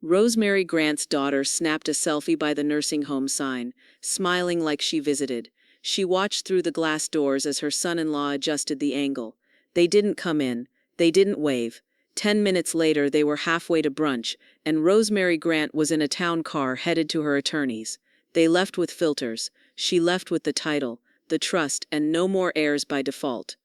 Rosemary Grant's daughter snapped a selfie by the nursing home sign, smiling like she visited. She watched through the glass doors as her son-in-law adjusted the angle. They didn't come in. They didn't wave. 10 minutes later, they were halfway to brunch, and Rosemary Grant was in a town car headed to her attorney's. They left with filters. She left with the title, the trust, and no more heirs by default.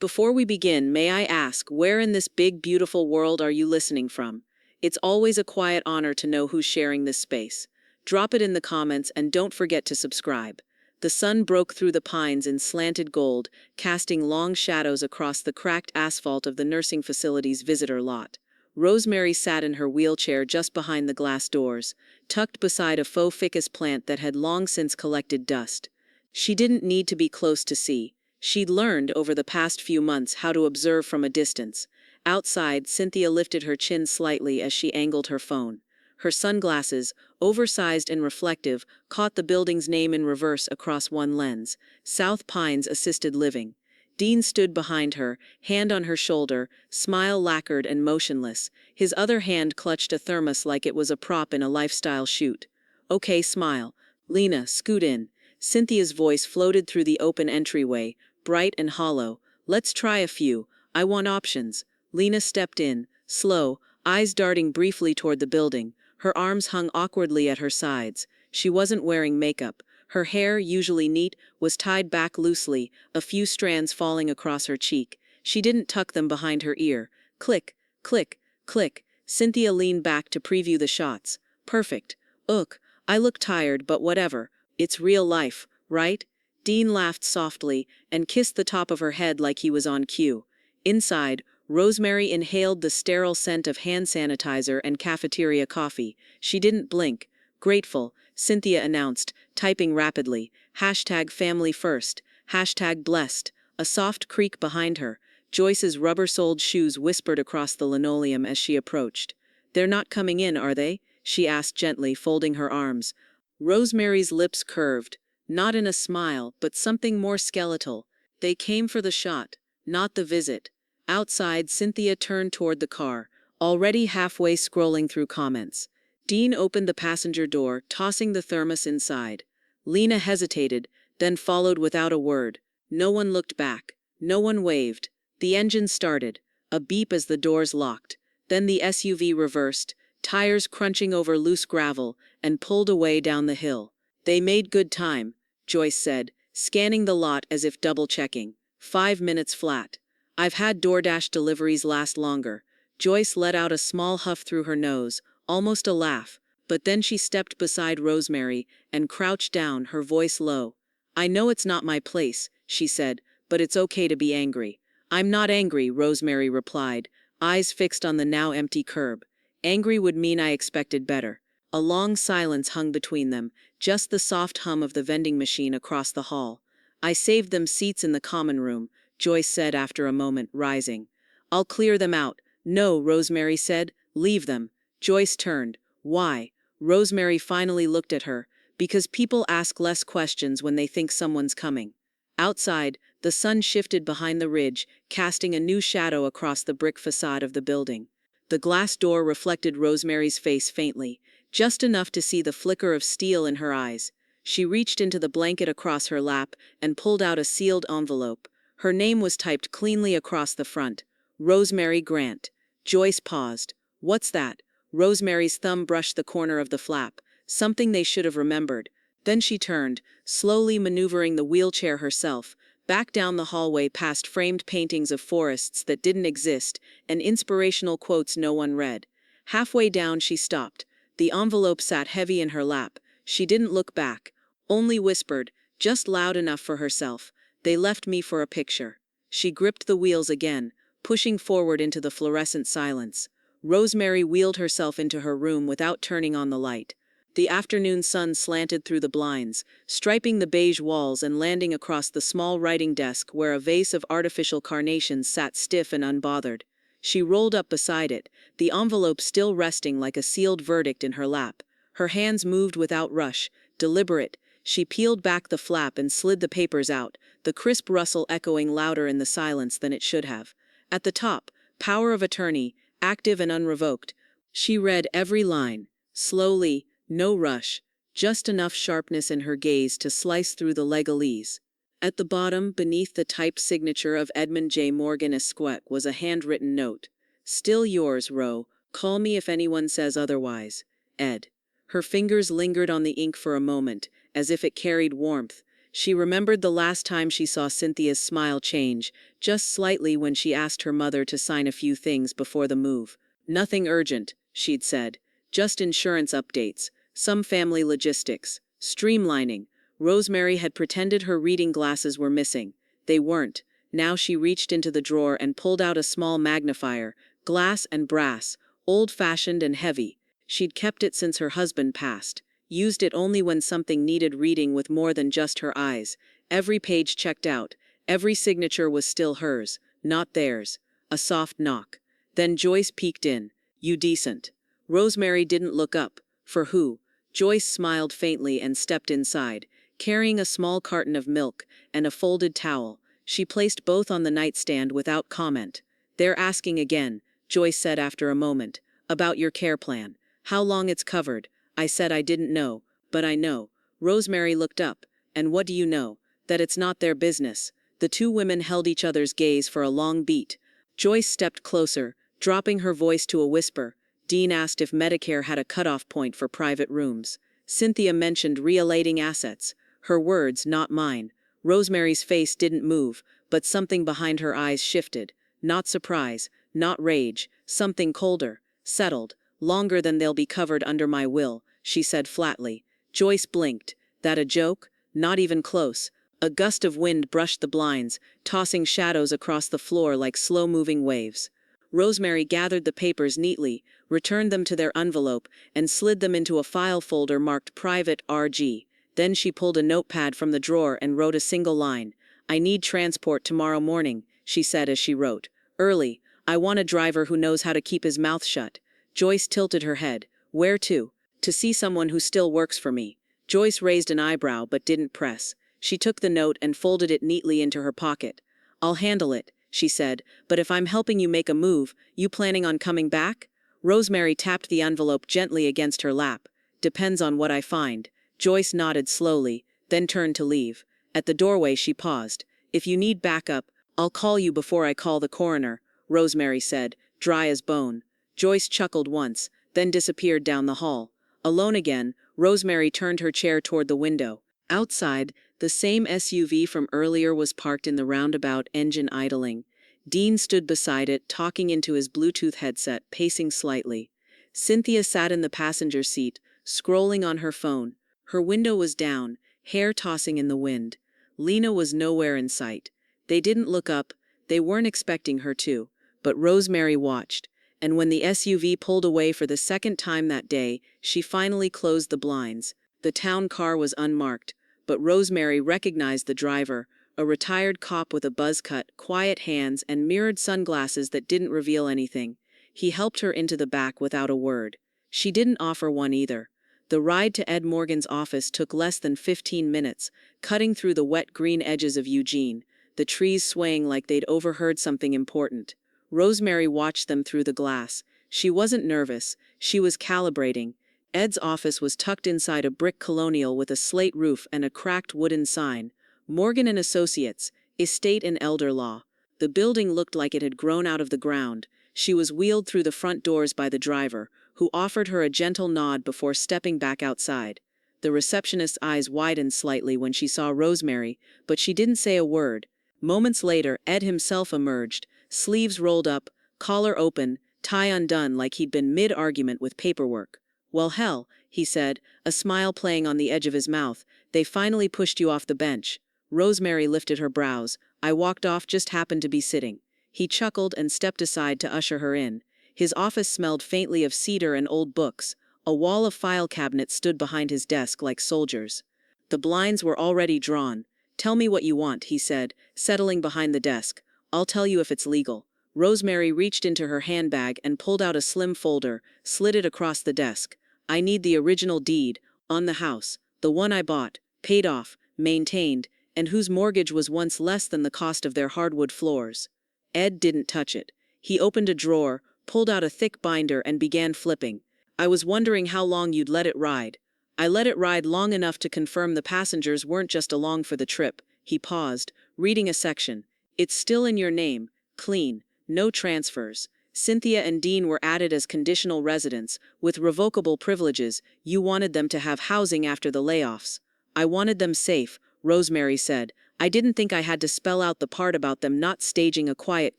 Before we begin, may I ask, where in this big, beautiful world are you listening from? It's always a quiet honor to know who's sharing this space. Drop it in the comments and don't forget to subscribe. The sun broke through the pines in slanted gold, casting long shadows across the cracked asphalt of the nursing facility's visitor lot. Rosemary sat in her wheelchair just behind the glass doors, tucked beside a faux ficus plant that had long since collected dust. She didn't need to be close to see. She'd learned over the past few months how to observe from a distance. Outside, Cynthia lifted her chin slightly as she angled her phone. Her sunglasses, oversized and reflective, caught the building's name in reverse across one lens: South Pines Assisted Living. Dean stood behind her, hand on her shoulder, smile lacquered and motionless. His other hand clutched a thermos like it was a prop in a lifestyle shoot. "Okay, smile. Lena, scoot in." Cynthia's voice floated through the open entryway, bright and hollow. "Let's try a few. I want options." Lena stepped in, slow, eyes darting briefly toward the building. Her arms hung awkwardly at her sides. She wasn't wearing makeup. Her hair, usually neat, was tied back loosely, a few strands falling across her cheek. She didn't tuck them behind her ear. Click, click, click. Cynthia leaned back to preview the shots. "Perfect. Ugh, I look tired, but whatever. It's real life, right?" Dean laughed softly and kissed the top of her head like he was on cue. Inside, Rosemary inhaled the sterile scent of hand sanitizer and cafeteria coffee. She didn't blink. "Grateful," Cynthia announced, typing rapidly. #family first. #blessed. A soft creak behind her. Joyce's rubber-soled shoes whispered across the linoleum as she approached. "They're not coming in, are they?" she asked gently, folding her arms. Rosemary's lips curved, not in a smile, but something more skeletal. "They came for the shot, not the visit." Outside, Cynthia turned toward the car, already halfway scrolling through comments. Dean opened the passenger door, tossing the thermos inside. Lena hesitated, then followed without a word. No one looked back. No one waved. The engine started, a beep as the doors locked. Then the SUV reversed, tires crunching over loose gravel, and pulled away down the hill. "They made good time," Joyce said, scanning the lot as if double-checking. 5 minutes flat. "I've had DoorDash deliveries last longer." Joyce let out a small huff through her nose, almost a laugh, but then she stepped beside Rosemary and crouched down, her voice low. "I know it's not my place," she said, "but it's okay to be angry." "I'm not angry," Rosemary replied, eyes fixed on the now empty curb. "Angry would mean I expected better." A long silence hung between them, just the soft hum of the vending machine across the hall. "I saved them seats in the common room," Joyce said after a moment, rising. "I'll clear them out." "No," Rosemary said, "leave them." Joyce turned. "Why?" Rosemary finally looked at her. "Because people ask less questions when they think someone's coming." Outside, the sun shifted behind the ridge, casting a new shadow across the brick facade of the building. The glass door reflected Rosemary's face faintly, just enough to see the flicker of steel in her eyes. She reached into the blanket across her lap and pulled out a sealed envelope. Her name was typed cleanly across the front. Rosemary Grant. Joyce paused. "What's that?" Rosemary's thumb brushed the corner of the flap. Something they should have remembered. Then she turned, slowly maneuvering the wheelchair herself, back down the hallway past framed paintings of forests that didn't exist and inspirational quotes no one read. Halfway down she stopped. The envelope sat heavy in her lap. She didn't look back, only whispered, just loud enough for herself, "They left me for a picture." She gripped the wheels again, pushing forward into the fluorescent silence. Rosemary wheeled herself into her room without turning on the light. The afternoon sun slanted through the blinds, striping the beige walls and landing across the small writing desk where a vase of artificial carnations sat stiff and unbothered. She rolled up beside it, the envelope still resting like a sealed verdict in her lap. Her hands moved without rush, deliberate. She peeled back the flap and slid the papers out, the crisp rustle echoing louder in the silence than it should have. At the top, power of attorney, active and unrevoked. She read every line, slowly, no rush, just enough sharpness in her gaze to slice through the legalese. At the bottom, beneath the typed signature of Edmund J. Morgan Esquek, was a handwritten note. "Still yours, Ro. Call me if anyone says otherwise. Ed." Her fingers lingered on the ink for a moment, as if it carried warmth. She remembered the last time she saw Cynthia's smile change, just slightly, when she asked her mother to sign a few things before the move. "Nothing urgent," she'd said. "Just insurance updates, some family logistics, streamlining." Rosemary had pretended her reading glasses were missing. They weren't. Now she reached into the drawer and pulled out a small magnifier, glass and brass, old-fashioned and heavy. She'd kept it since her husband passed. Used it only when something needed reading with more than just her eyes. Every page checked out. Every signature was still hers, not theirs. A soft knock. Then Joyce peeked in. "You decent." Rosemary didn't look up. For who? Joyce smiled faintly and stepped inside, carrying a small carton of milk and a folded towel. She placed both on the nightstand without comment. "They're asking again," Joyce said after a moment. "About your care plan. How long it's covered." "I said I didn't know, but I know." Rosemary looked up. "And what do you know?" "That it's not their business." The two women held each other's gaze for a long beat. Joyce stepped closer, dropping her voice to a whisper. "Dean asked if Medicare had a cutoff point for private rooms. Cynthia mentioned reallocating assets." Her words, not mine. Rosemary's face didn't move, but something behind her eyes shifted. Not surprise, not rage, something colder, settled. "Longer than they'll be covered under my will," she said flatly. Joyce blinked. "That a joke?" "Not even close." A gust of wind brushed the blinds, tossing shadows across the floor like slow-moving waves. Rosemary gathered the papers neatly, returned them to their envelope, and slid them into a file folder marked Private RG. Then she pulled a notepad from the drawer and wrote a single line. "I need transport tomorrow morning," she said as she wrote. "Early. I want a driver who knows how to keep his mouth shut." Joyce tilted her head. "Where to?" "To see someone who still works for me." Joyce raised an eyebrow but didn't press. She took the note and folded it neatly into her pocket. "I'll handle it," she said, "but if I'm helping you make a move, you planning on coming back?" Rosemary tapped the envelope gently against her lap. "Depends on what I find." Joyce nodded slowly, then turned to leave. At the doorway she paused. "If you need backup, I'll call you before I call the coroner," Rosemary said, dry as bone. Joyce chuckled once, then disappeared down the hall. Alone again, Rosemary turned her chair toward the window. Outside, the same SUV from earlier was parked in the roundabout, engine idling. Dean stood beside it, talking into his Bluetooth headset, pacing slightly. Cynthia sat in the passenger seat, scrolling on her phone. Her window was down, hair tossing in the wind. Lena was nowhere in sight. They didn't look up, they weren't expecting her to. But Rosemary watched, and when the SUV pulled away for the second time that day, she finally closed the blinds. The town car was unmarked, but Rosemary recognized the driver, a retired cop with a buzz cut, quiet hands, and mirrored sunglasses that didn't reveal anything. He helped her into the back without a word. She didn't offer one either. The ride to Ed Morgan's office took less than 15 minutes, cutting through the wet green edges of Eugene, the trees swaying like they'd overheard something important. Rosemary watched them through the glass. She wasn't nervous, she was calibrating. Ed's office was tucked inside a brick colonial with a slate roof and a cracked wooden sign. Morgan and Associates, Estate and Elder Law. The building looked like it had grown out of the ground. She was wheeled through the front doors by the driver, who offered her a gentle nod before stepping back outside. The receptionist's eyes widened slightly when she saw Rosemary, but she didn't say a word. Moments later, Ed himself emerged, sleeves rolled up, collar open, tie undone like he'd been mid-argument with paperwork. "Well, hell," he said, a smile playing on the edge of his mouth, "they finally pushed you off the bench." Rosemary lifted her brows. "I walked off, just happened to be sitting." He chuckled and stepped aside to usher her in. His office smelled faintly of cedar and old books. A wall of file cabinets stood behind his desk like soldiers. The blinds were already drawn. "Tell me what you want," he said, settling behind the desk. "I'll tell you if it's legal." Rosemary reached into her handbag and pulled out a slim folder, slid it across the desk. "I need the original deed, on the house, the one I bought, paid off, maintained, and whose mortgage was once less than the cost of their hardwood floors." Ed didn't touch it. He opened a drawer, pulled out a thick binder and began flipping. I was wondering how long you'd let it ride. I let it ride long enough to confirm the passengers weren't just along for the trip. He paused, reading a section. It's still in your name, clean, no transfers. Cynthia and Dean were added as conditional residents, with revocable privileges. You wanted them to have housing after the layoffs. I wanted them safe, Rosemary said. I didn't think I had to spell out the part about them not staging a quiet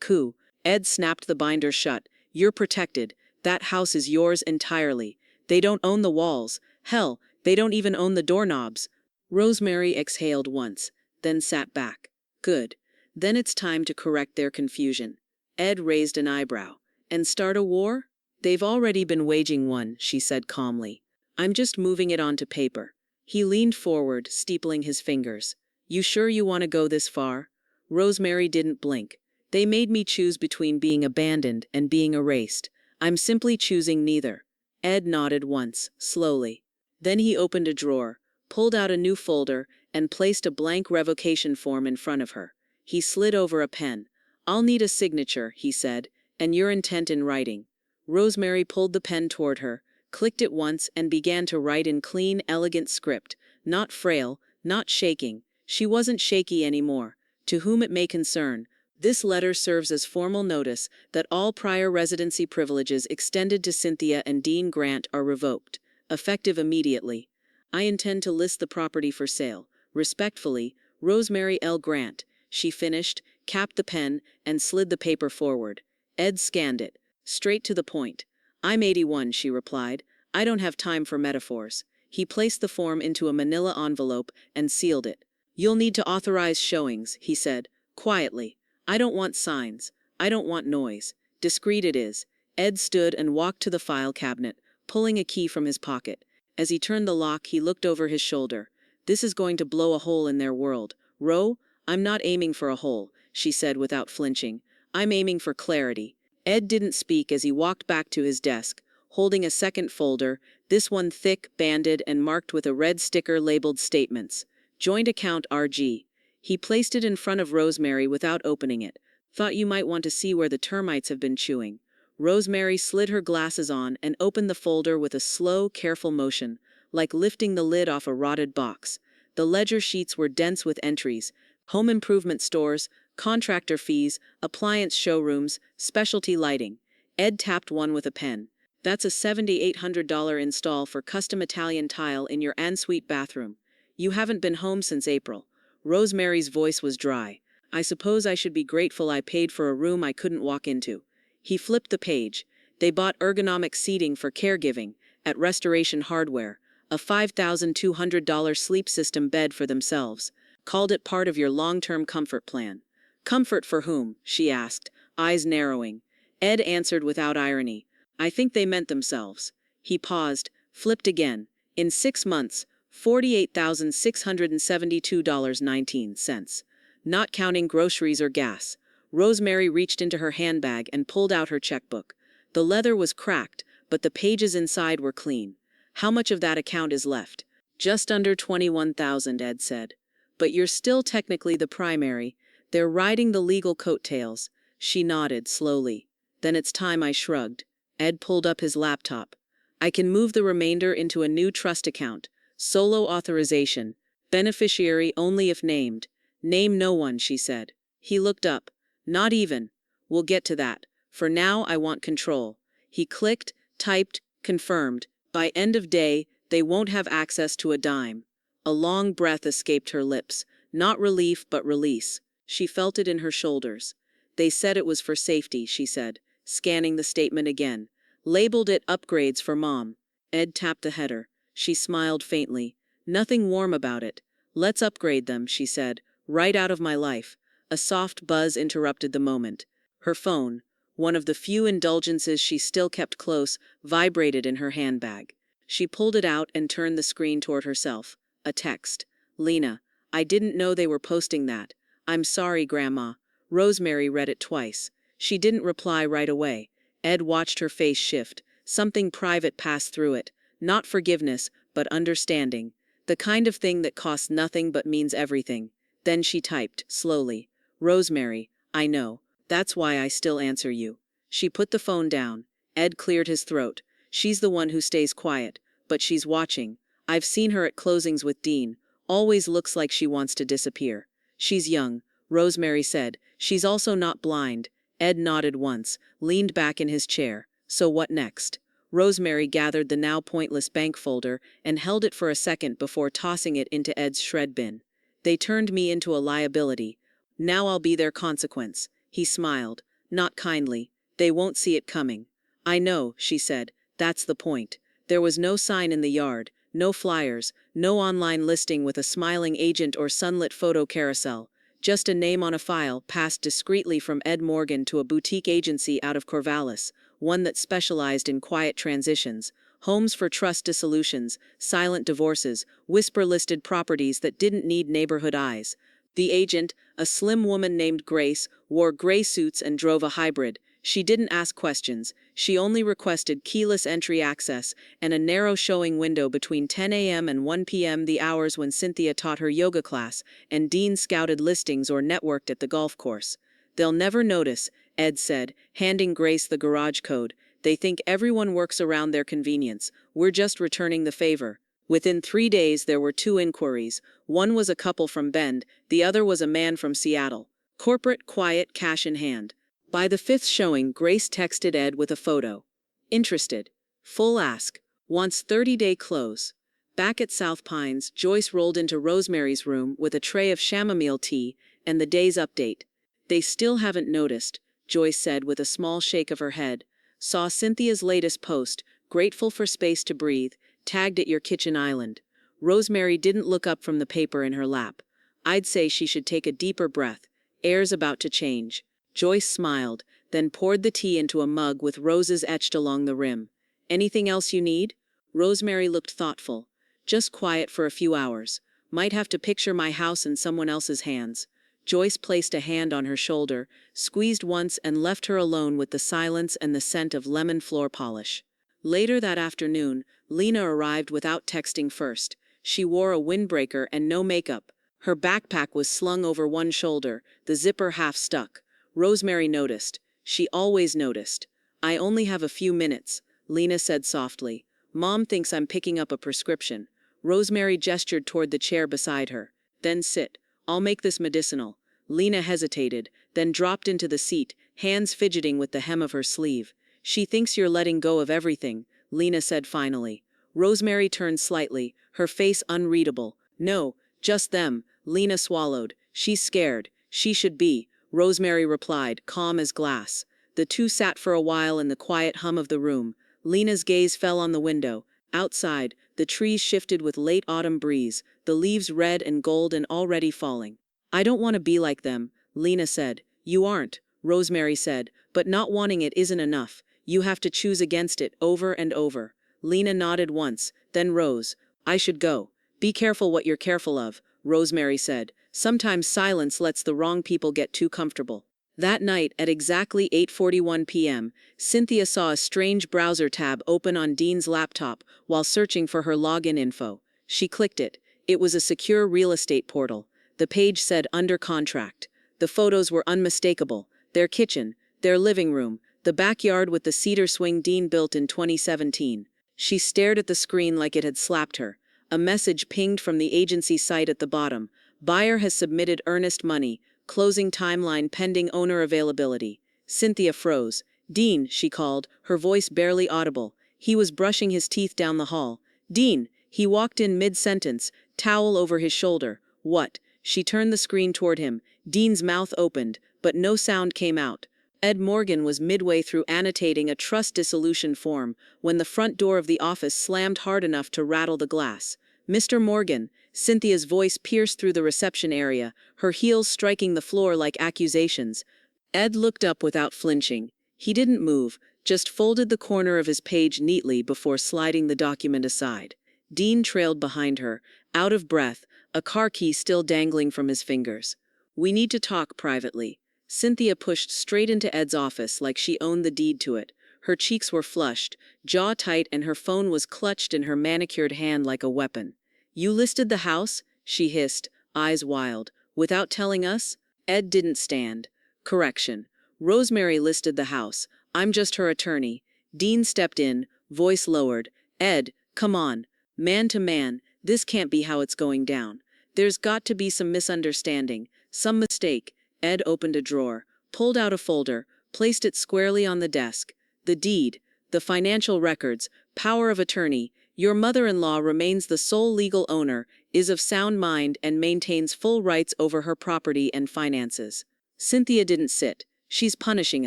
coup. Ed snapped the binder shut. You're protected. That house is yours entirely. They don't own the walls. Hell, they don't even own the doorknobs. Rosemary exhaled once, then sat back. Good. Then it's time to correct their confusion. Ed raised an eyebrow. And start a war? They've already been waging one, she said calmly. I'm just moving it onto paper. He leaned forward, steepling his fingers. You sure you want to go this far? Rosemary didn't blink. They made me choose between being abandoned and being erased. I'm simply choosing neither. Ed nodded once, slowly. Then he opened a drawer, pulled out a new folder, and placed a blank revocation form in front of her. He slid over a pen. I'll need a signature, he said, and your intent in writing. Rosemary pulled the pen toward her, clicked it once, and began to write in clean, elegant script. Not frail, not shaking. She wasn't shaky anymore. To whom it may concern, this letter serves as formal notice that all prior residency privileges extended to Cynthia and Dean Grant are revoked, effective immediately. I intend to list the property for sale. Respectfully, Rosemary L. Grant. She finished, capped the pen, and slid the paper forward. Ed scanned it. Straight to the point. I'm 81, she replied. I don't have time for metaphors. He placed the form into a manila envelope and sealed it. You'll need to authorize showings, he said, quietly. I don't want signs. I don't want noise. Discreet it is. Ed stood and walked to the file cabinet, pulling a key from his pocket. As he turned the lock, he looked over his shoulder. This is going to blow a hole in their world. Ro, I'm not aiming for a hole, she said without flinching. I'm aiming for clarity. Ed didn't speak as he walked back to his desk, holding a second folder, this one thick, banded, and marked with a red sticker labeled Statements. Joint Account RG. He placed it in front of Rosemary without opening it. Thought you might want to see where the termites have been chewing. Rosemary slid her glasses on and opened the folder with a slow, careful motion, like lifting the lid off a rotted box. The ledger sheets were dense with entries. Home improvement stores, contractor fees, appliance showrooms, specialty lighting. Ed tapped one with a pen. That's a $7,800 install for custom Italian tile in your ensuite bathroom. You haven't been home since April. Rosemary's voice was dry. I suppose I should be grateful I paid for a room I couldn't walk into. He flipped the page. They bought ergonomic seating for caregiving at Restoration Hardware, a $5,200 sleep system bed for themselves. Called it part of your long-term comfort plan. Comfort for whom? She asked, eyes narrowing. Ed answered without irony. I think they meant themselves. He paused, flipped again. In 6 months, $48,672.19. Not counting groceries or gas. Rosemary reached into her handbag and pulled out her checkbook. The leather was cracked, but the pages inside were clean. How much of that account is left? Just under $21,000, Ed said. But you're still technically the primary. They're riding the legal coattails. She nodded slowly. Then it's time I shrugged. Ed pulled up his laptop. I can move the remainder into a new trust account. Solo authorization. Beneficiary only if named. Name no one, she said. He looked up. Not even. We'll get to that. For now, I want control. He clicked, typed, confirmed. By end of day, they won't have access to a dime. A long breath escaped her lips. Not relief, but release. She felt it in her shoulders. They said it was for safety, she said, scanning the statement again. Labeled it upgrades for Mom. Ed tapped the header. She smiled faintly. Nothing warm about it. Let's upgrade them, she said, right out of my life. A soft buzz interrupted the moment. Her phone, one of the few indulgences she still kept close, vibrated in her handbag. She pulled it out and turned the screen toward herself. A text. Lena, I didn't know they were posting that. I'm sorry, Grandma. Rosemary read it twice. She didn't reply right away. Ed watched her face shift. Something private passed through it. Not forgiveness, but understanding. The kind of thing that costs nothing but means everything. Then she typed, slowly. Rosemary, I know. That's why I still answer you. She put the phone down. Ed cleared his throat. She's the one who stays quiet, but she's watching. I've seen her at closings with Dean. Always looks like she wants to disappear. She's young, Rosemary said. She's also not blind. Ed nodded once, leaned back in his chair. So what next? Rosemary gathered the now pointless bank folder and held it for a second before tossing it into Ed's shred bin. They turned me into a liability. Now I'll be their consequence. He smiled. Not kindly. They won't see it coming. I know, she said. That's the point. There was no sign in the yard, no flyers, no online listing with a smiling agent or sunlit photo carousel. Just a name on a file passed discreetly from Ed Morgan to a boutique agency out of Corvallis, one that specialized in quiet transitions, homes for trust dissolutions, silent divorces, whisper-listed properties that didn't need neighborhood eyes. The agent, a slim woman named Grace, wore gray suits and drove a hybrid. She didn't ask questions. She only requested keyless entry access and a narrow showing window between 10 a.m. and 1 p.m., the hours when Cynthia taught her yoga class and Dean scouted listings or networked at the golf course. They'll never notice, Ed said, handing Grace the garage code. They think everyone works around their convenience. We're just returning the favor. Within 3 days there were 2 inquiries. One was a couple from Bend, the other was a man from Seattle. Corporate, quiet, cash in hand. By the 5th showing, Grace texted Ed with a photo. Interested. Full ask. Wants 30-day close. Back at South Pines, Joyce rolled into Rosemary's room with a tray of chamomile tea and the day's update. They still haven't noticed, Joyce said with a small shake of her head. Saw Cynthia's latest post, grateful for space to breathe, tagged at your kitchen island. Rosemary didn't look up from the paper in her lap. I'd say she should take a deeper breath. Air's about to change. Joyce smiled, then poured the tea into a mug with roses etched along the rim. Anything else you need? Rosemary looked thoughtful. Just quiet for a few hours. Might have to picture my house in someone else's hands. Joyce placed a hand on her shoulder, squeezed once and left her alone with the silence and the scent of lemon floor polish. Later that afternoon, Lena arrived without texting first. She wore a windbreaker and no makeup. Her backpack was slung over one shoulder, the zipper half stuck. Rosemary noticed. She always noticed. I only have a few minutes, Lena said softly. Mom thinks I'm picking up a prescription. Rosemary gestured toward the chair beside her. Then sit. I'll make this medicinal. Lena hesitated, then dropped into the seat, hands fidgeting with the hem of her sleeve. She thinks you're letting go of everything, Lena said finally. Rosemary turned slightly, her face unreadable. No, just them, Lena swallowed. She's scared. She should be. Rosemary replied, calm as glass. The two sat for a while in the quiet hum of the room. Lena's gaze fell on the window. Outside, the trees shifted with late autumn breeze, the leaves red and gold and already falling. I don't want to be like them, Lena said. You aren't, Rosemary said, but not wanting it isn't enough. You have to choose against it over and over. Lena nodded once, then rose. I should go. Be careful what you're careful of, Rosemary said. Sometimes silence lets the wrong people get too comfortable. That night, at exactly 8:41 p.m., Cynthia saw a strange browser tab open on Dean's laptop while searching for her login info. She clicked it. It was a secure real estate portal. The page said under contract. The photos were unmistakable. Their kitchen, their living room, the backyard with the cedar swing Dean built in 2017. She stared at the screen like it had slapped her. A message pinged from the agency site at the bottom. Buyer has submitted earnest money. Closing timeline pending owner availability. Cynthia froze. Dean, she called, her voice barely audible. He was brushing his teeth down the hall. Dean, he walked in mid-sentence, towel over his shoulder. What? She turned the screen toward him. Dean's mouth opened, but no sound came out. Ed Morgan was midway through annotating a trust dissolution form when the front door of the office slammed hard enough to rattle the glass. Mr. Morgan, Cynthia's voice pierced through the reception area, her heels striking the floor like accusations. Ed looked up without flinching. He didn't move, just folded the corner of his page neatly before sliding the document aside. Dean trailed behind her, out of breath, a car key still dangling from his fingers. We need to talk privately. Cynthia pushed straight into Ed's office like she owned the deed to it. Her cheeks were flushed, jaw tight, and her phone was clutched in her manicured hand like a weapon. You listed the house? She hissed, eyes wild. Without telling us? Ed didn't stand. Correction. Rosemary listed the house. I'm just her attorney. Dean stepped in, voice lowered. Ed, come on. Man to man, this can't be how it's going down. There's got to be some misunderstanding, some mistake. Ed opened a drawer, pulled out a folder, placed it squarely on the desk. The deed, the financial records, power of attorney. Your mother-in-law remains the sole legal owner, is of sound mind and maintains full rights over her property and finances. Cynthia didn't sit. She's punishing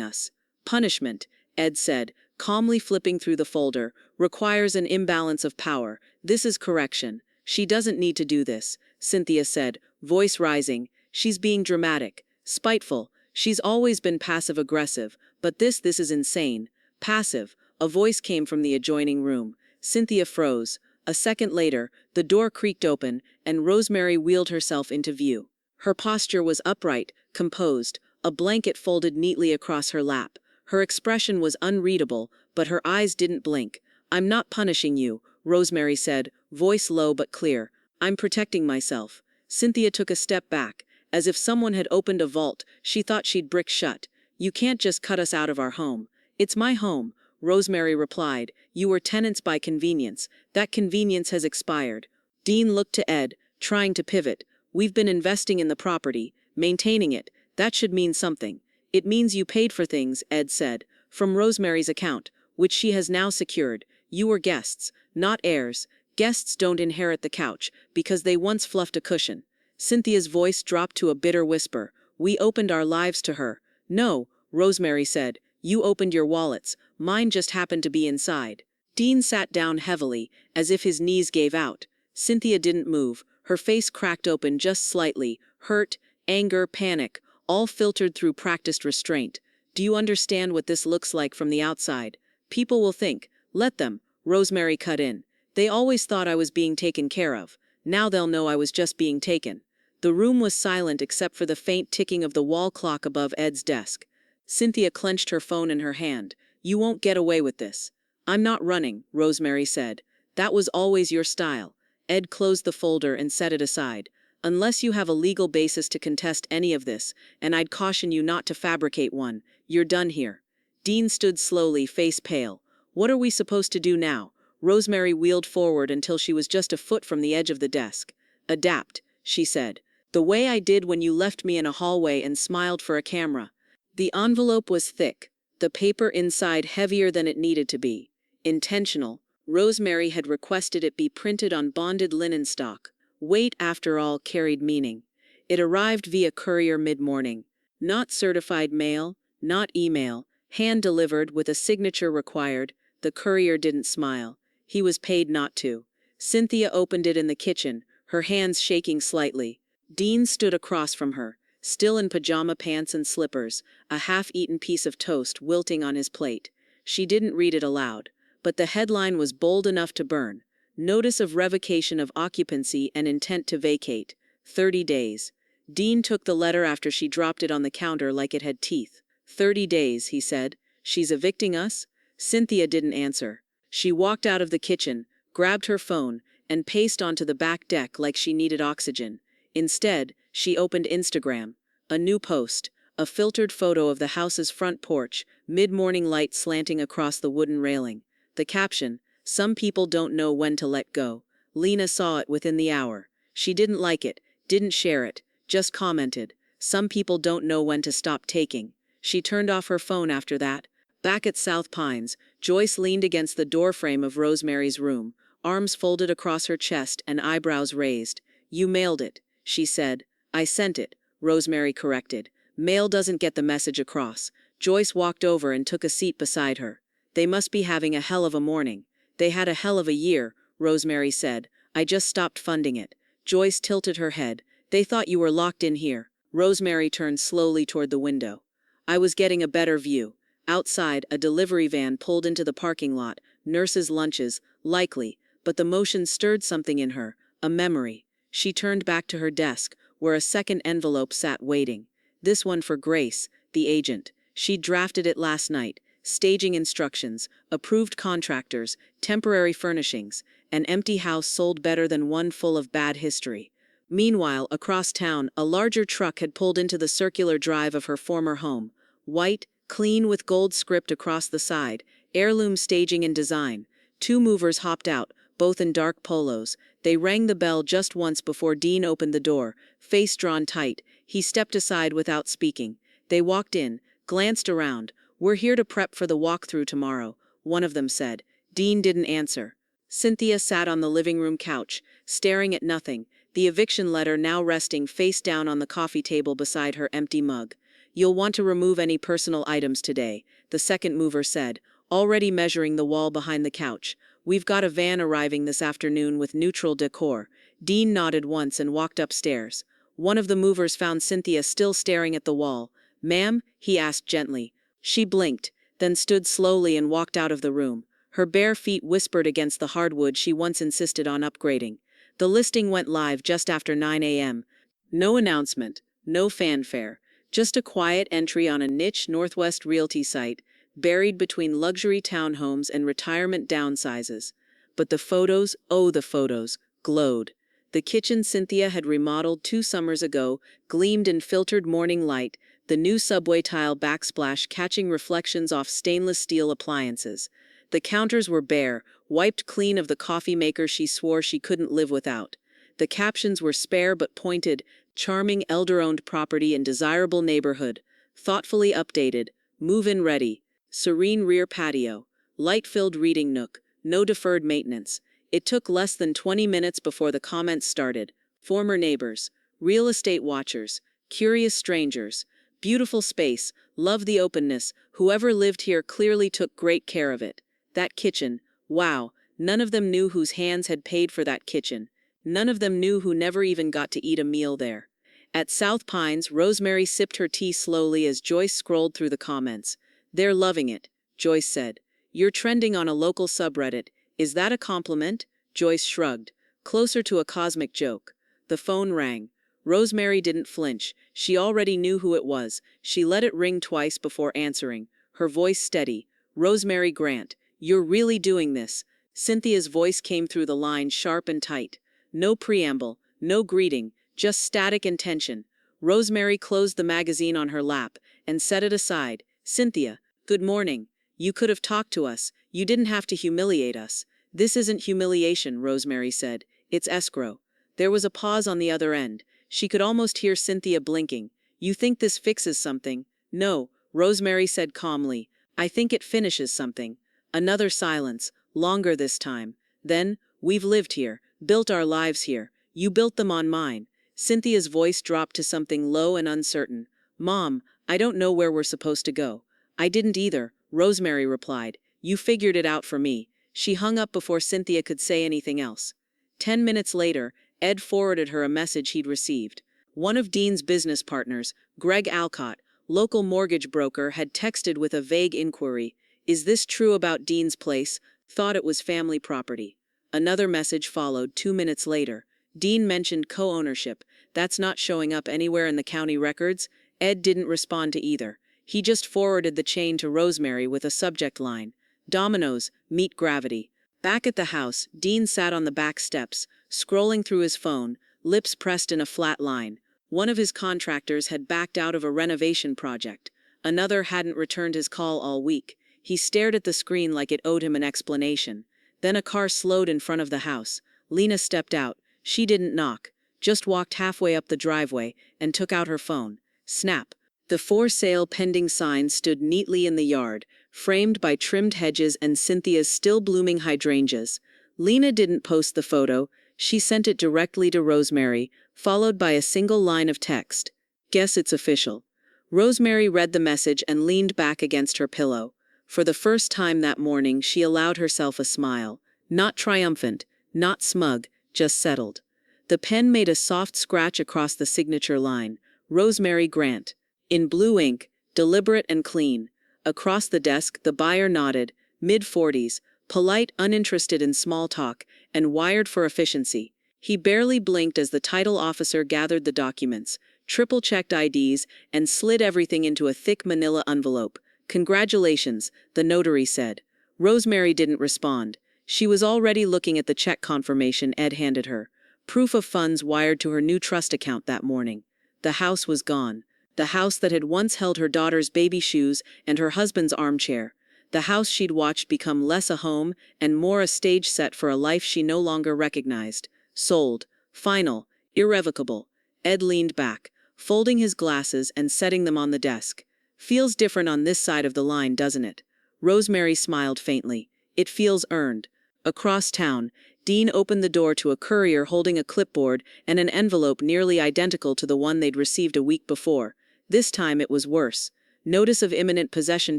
us. Punishment, Ed said, calmly flipping through the folder, requires an imbalance of power. This is correction. She doesn't need to do this, Cynthia said, voice rising. She's being dramatic, spiteful. She's always been passive-aggressive, but this is insane. Passive. A voice came from the adjoining room. Cynthia froze. A second later, the door creaked open, and Rosemary wheeled herself into view. Her posture was upright, composed, a blanket folded neatly across her lap. Her expression was unreadable, but her eyes didn't blink. I'm not punishing you, Rosemary said, voice low but clear. I'm protecting myself. Cynthia took a step back. As if someone had opened a vault, she thought she'd brick shut. You can't just cut us out of our home. It's my home, Rosemary replied. You were tenants by convenience. That convenience has expired. Dean looked to Ed, trying to pivot. We've been investing in the property, maintaining it. That should mean something. It means you paid for things, Ed said, from Rosemary's account, which she has now secured. You were guests, not heirs. Guests don't inherit the couch, because they once fluffed a cushion. Cynthia's voice dropped to a bitter whisper. We opened our lives to her. No, Rosemary said. You opened your wallets. Mine just happened to be inside. Dean sat down heavily, as if his knees gave out. Cynthia didn't move. Her face cracked open just slightly. Hurt, anger, panic, all filtered through practiced restraint. Do you understand what this looks like from the outside? People will think. Let them, Rosemary cut in. They always thought I was being taken care of. Now they'll know I was just being taken. The room was silent except for the faint ticking of the wall clock above Ed's desk. Cynthia clenched her phone in her hand. You won't get away with this. I'm not running, Rosemary said. That was always your style. Ed closed the folder and set it aside. Unless you have a legal basis to contest any of this, and I'd caution you not to fabricate one, you're done here. Dean stood slowly, face pale. What are we supposed to do now? Rosemary wheeled forward until she was just a foot from the edge of the desk. Adapt, she said. The way I did when you left me in a hallway and smiled for a camera. The envelope was thick, the paper inside heavier than it needed to be. Intentional. Rosemary had requested it be printed on bonded linen stock. Weight, after all, carried meaning. It arrived via courier mid-morning. Not certified mail, not email, hand-delivered with a signature required. The courier didn't smile. He was paid not to. Cynthia opened it in the kitchen, her hands shaking slightly. Dean stood across from her, still in pajama pants and slippers, a half-eaten piece of toast wilting on his plate. She didn't read it aloud, but the headline was bold enough to burn. Notice of revocation of occupancy and intent to vacate. 30 days. Dean took the letter after she dropped it on the counter like it had teeth. 30 days, he said. She's evicting us? Cynthia didn't answer. She walked out of the kitchen, grabbed her phone, and paced onto the back deck like she needed oxygen. Instead, she opened Instagram. A new post. A filtered photo of the house's front porch, mid-morning light slanting across the wooden railing. The caption, some people don't know when to let go. Lena saw it within the hour. She didn't like it, didn't share it, just commented. Some people don't know when to stop taking. She turned off her phone after that. Back at South Pines, Joyce leaned against the doorframe of Rosemary's room, arms folded across her chest and eyebrows raised. You mailed it, she said. I sent it, Rosemary corrected. Mail doesn't get the message across. Joyce walked over and took a seat beside her. They must be having a hell of a morning. They had a hell of a year, Rosemary said. I just stopped funding it. Joyce tilted her head. They thought you were locked in here. Rosemary turned slowly toward the window. I was getting a better view. Outside, a delivery van pulled into the parking lot. Nurses' lunches, likely, but the motion stirred something in her, a memory. She turned back to her desk, where a second envelope sat waiting. This one for Grace, the agent. She'd drafted it last night. Staging instructions, approved contractors, temporary furnishings. An empty house sold better than one full of bad history. Meanwhile, across town, a larger truck had pulled into the circular drive of her former home. White, clean with gold script across the side, heirloom staging and design. Two movers hopped out, both in dark polos. They rang the bell just once before Dean opened the door, face drawn tight. He stepped aside without speaking. They walked in, glanced around. "We're here to prep for the walkthrough tomorrow," one of them said. Dean didn't answer. Cynthia sat on the living room couch, staring at nothing, the eviction letter now resting face down on the coffee table beside her empty mug. "You'll want to remove any personal items today," the second mover said, already measuring the wall behind the couch. "We've got a van arriving this afternoon with neutral decor." Dean nodded once and walked upstairs. One of the movers found Cynthia still staring at the wall. "Ma'am?" he asked gently. She blinked, then stood slowly and walked out of the room. Her bare feet whispered against the hardwood she once insisted on upgrading. The listing went live just after 9 a.m. No announcement, no fanfare, just a quiet entry on a niche Northwest Realty site, buried between luxury townhomes and retirement downsizes. But the photos, oh the photos, glowed. The kitchen Cynthia had remodeled 2 summers ago gleamed in filtered morning light, the new subway tile backsplash catching reflections off stainless steel appliances. The counters were bare, wiped clean of the coffee maker she swore she couldn't live without. The captions were spare but pointed: "Charming elder-owned property in desirable neighborhood. Thoughtfully updated. Move-in ready. Serene rear patio. Light-filled reading nook. No deferred maintenance." It took less than 20 minutes before the comments started. Former neighbors. Real estate watchers. Curious strangers. "Beautiful space. Love the openness. Whoever lived here clearly took great care of it. That kitchen. Wow. None of them knew whose hands had paid for that kitchen. None of them knew who never even got to eat a meal there." At South Pines, Rosemary sipped her tea slowly as Joyce scrolled through the comments. "They're loving it," Joyce said. "You're trending on a local subreddit. Is that a compliment?" Joyce shrugged. "Closer to a cosmic joke." The phone rang. Rosemary didn't flinch. She already knew who it was. She let it ring twice before answering, her voice steady. "Rosemary Grant, you're really doing this?" Cynthia's voice came through the line sharp and tight. No preamble, no greeting, just static and tension. Rosemary closed the magazine on her lap and set it aside. "Cynthia, good morning. You could have talked to us. You didn't have to humiliate us." "This isn't humiliation," Rosemary said. "It's escrow." There was a pause on the other end. She could almost hear Cynthia blinking. "You think this fixes something?" "No," Rosemary said calmly. "I think it finishes something." Another silence, longer this time. Then, "We've lived here, built our lives here. You built them on mine." Cynthia's voice dropped to something low and uncertain. "Mom, I don't know where we're supposed to go." "I didn't either," Rosemary replied. "You figured it out for me." She hung up before Cynthia could say anything else. 10 minutes later, Ed forwarded her a message he'd received. One of Dean's business partners, Greg Alcott, local mortgage broker, had texted with a vague inquiry. "Is this true about Dean's place? Thought it was family property." Another message followed 2 minutes later. "Dean mentioned co-ownership. That's not showing up anywhere in the county records." Ed didn't respond to either. He just forwarded the chain to Rosemary with a subject line: "Dominoes, meet gravity." Back at the house, Dean sat on the back steps, scrolling through his phone, lips pressed in a flat line. One of his contractors had backed out of a renovation project. Another hadn't returned his call all week. He stared at the screen like it owed him an explanation. Then a car slowed in front of the house. Lena stepped out. She didn't knock, just walked halfway up the driveway and took out her phone. Snap. The "for sale pending" sign stood neatly in the yard, framed by trimmed hedges and Cynthia's still blooming hydrangeas. Lena didn't post the photo. She sent it directly to Rosemary, followed by a single line of text: "Guess it's official." Rosemary read the message and leaned back against her pillow. For the first time that morning, she allowed herself a smile. Not triumphant, not smug, just settled. The pen made a soft scratch across the signature line: "Rosemary Grant." In blue ink, deliberate and clean. Across the desk, the buyer nodded, mid-40s, polite, uninterested in small talk, and wired for efficiency. He barely blinked as the title officer gathered the documents, triple-checked IDs, and slid everything into a thick manila envelope. "Congratulations," the notary said. Rosemary didn't respond. She was already looking at the check confirmation Ed handed her. Proof of funds wired to her new trust account that morning. The house was gone. The house that had once held her daughter's baby shoes and her husband's armchair. The house she'd watched become less a home and more a stage set for a life she no longer recognized. Sold. Final. Irrevocable. Ed leaned back, folding his glasses and setting them on the desk. Feels different on this side of the line, doesn't it? Rosemary smiled faintly. It feels earned. Across town, Dean opened the door to a courier holding a clipboard and an envelope nearly identical to the one they'd received a week before. This time it was worse. Notice of imminent possession